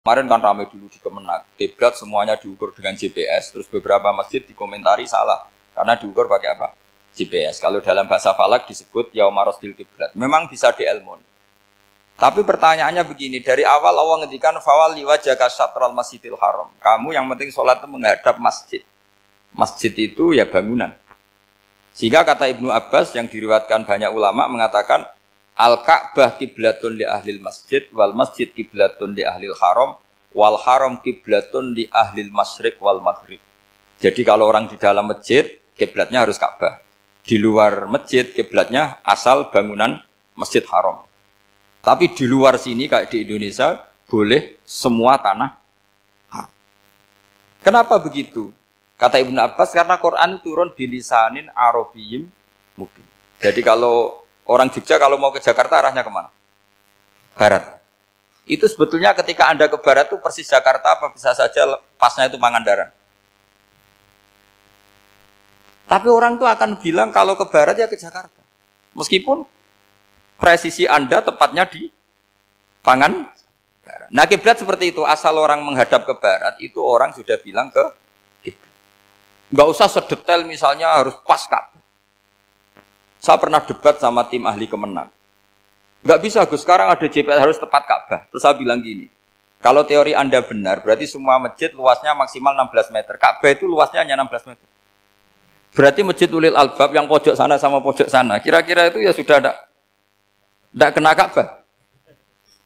Kemarin kan ramai dulu di Kemenak, kiblat semuanya diukur dengan GPS, terus beberapa masjid dikomentari salah karena diukur pakai apa? GPS. Kalau dalam bahasa falak disebut yaumarosdil kiblat. Memang bisa diilmoni. Tapi pertanyaannya begini, dari awal Allah ngendikan fawal liwajhaka syatral masjidil haram. Kamu yang penting sholat itu menghadap masjid. Masjid itu ya bangunan. Sehingga kata Ibnu Abbas yang diriwayatkan banyak ulama mengatakan Al-Ka'bah kiblatun li ahlil masjid wal masjid kiblatun li ahlil haram wal haram kiblatun li ahlil masyriq wal maghrib. Jadi kalau orang di dalam masjid kiblatnya harus Ka'bah. Di luar masjid kiblatnya asal bangunan Masjid Haram. Tapi di luar sini kayak di Indonesia boleh semua tanah haram. Kenapa begitu? Kata Ibnu Abbas karena Quran turun bilisanin Arabiyyin mubin. Jadi kalau orang Jogja kalau mau ke Jakarta arahnya kemana? Barat. Itu sebetulnya ketika Anda ke barat itu persis Jakarta apa bisa saja pasnya itu Pangandaran. Tapi orang itu akan bilang kalau ke barat ya ke Jakarta. Meskipun presisi Anda tepatnya di Pangandaran. Nah kiblat seperti itu, asal orang menghadap ke barat itu orang sudah bilang ke kiblat. Enggak usah sedetail misalnya harus pas Ka'bah. Saya pernah debat sama tim ahli Kemenak. Enggak bisa Gus, sekarang ada GPS harus tepat Ka'bah. Terus saya bilang gini, kalau teori Anda benar, berarti semua masjid luasnya maksimal 16 meter. Ka'bah itu luasnya hanya 16 meter. Berarti masjid Ulil Albab yang pojok sana sama pojok sana, kira-kira itu ya sudah tidak kena Ka'bah.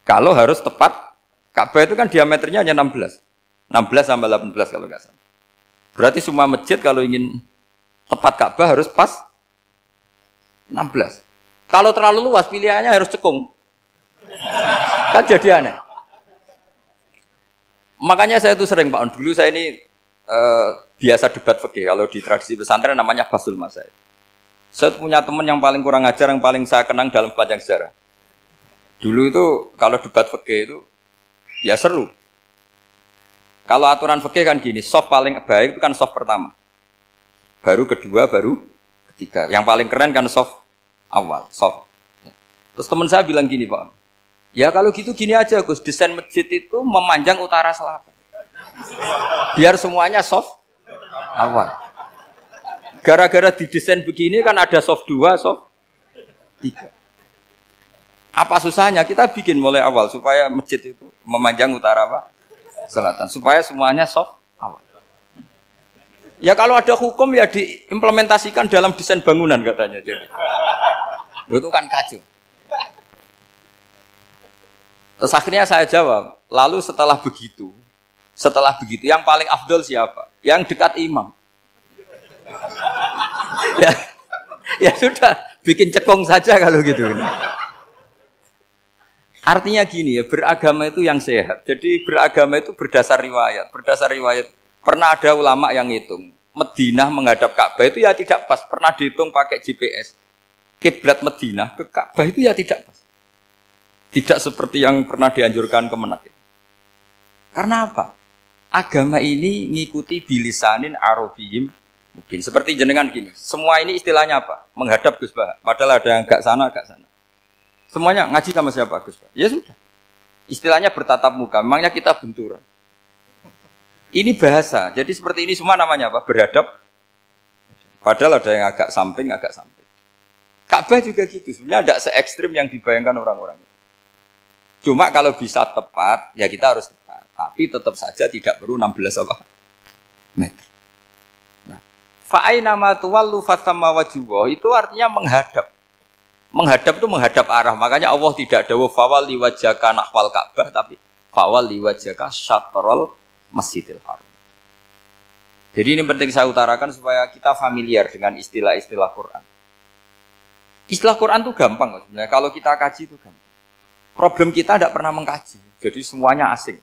Kalau harus tepat, Ka'bah itu kan diameternya hanya 16. 16 sampai 18 kalau nggak salah. Berarti semua masjid kalau ingin tepat Ka'bah harus pas 16. Kalau terlalu luas pilihannya harus cekung. Kan jadi aneh. Makanya saya itu sering Pak, dulu saya ini biasa debat fikih. Kalau di tradisi pesantren namanya Basul Masail. Saya punya teman yang paling kurang ajar, yang paling saya kenang dalam sepanjang sejarah. Dulu itu kalau debat fikih itu ya seru. Kalau aturan fikih kan gini, soft paling baik itu kan soft pertama. Baru kedua, baru ketiga. Yang paling keren kan soft awal, soft. Terus teman saya bilang gini Pak, ya kalau gitu gini aja Gus, desain masjid itu memanjang utara selatan. Biar semuanya soft awal. Gara-gara didesain begini kan ada soft 2, soft 3. Apa susahnya? Kita bikin mulai awal supaya masjid itu memanjang utara apa? Selatan. Supaya semuanya soft awal. Ya kalau ada hukum ya diimplementasikan dalam desain bangunan katanya. Jadi. Itu kan kacau. Terus akhirnya saya jawab, lalu setelah begitu yang paling afdol siapa? Yang dekat imam. Ya sudah, bikin cekong saja kalau gitu. Artinya gini ya, beragama itu yang sehat. Jadi beragama itu berdasar riwayat. Berdasar riwayat, pernah ada ulama yang ngitung. Madinah menghadap Ka'bah itu ya tidak pas. Pernah dihitung pakai GPS. Kiblat Madinah ke Ka'bah itu ya tidak pas. Tidak seperti yang pernah dianjurkan Kemenak. Karena apa? Agama ini ngikuti bilisanin Arabiyyin mungkin. Seperti jenengan gini. Semua ini istilahnya apa? Menghadap Gus Bah. Padahal ada yang agak sana, agak sana. Semuanya ngaji sama siapa Gus Bah? Ya sudah. Istilahnya bertatap muka. Memangnya kita benturan. Ini bahasa. Jadi seperti ini semua namanya apa? Berhadap. Padahal ada yang agak samping, agak samping. Ka'bah juga gitu. Sebenarnya tidak se-ekstrim yang dibayangkan orang-orang. Cuma kalau bisa tepat, ya kita harus tepat. Tapi tetap saja tidak perlu 16 apa? Meter. Nah, fa'aina ma tuwallu fathamma wajhullah itu artinya menghadap. Menghadap itu menghadap arah. Makanya Allah tidak dawuh fawal liwajhaka nahwal Ka'bah, tapi fawal liwajhaka syatrul Masjidil Haram. Jadi ini penting saya utarakan supaya kita familiar dengan istilah-istilah Quran. Istilah Quran itu gampang sebenarnya. Kalau kita kaji itu gampang. Problem kita tidak pernah mengkaji. Jadi semuanya asing.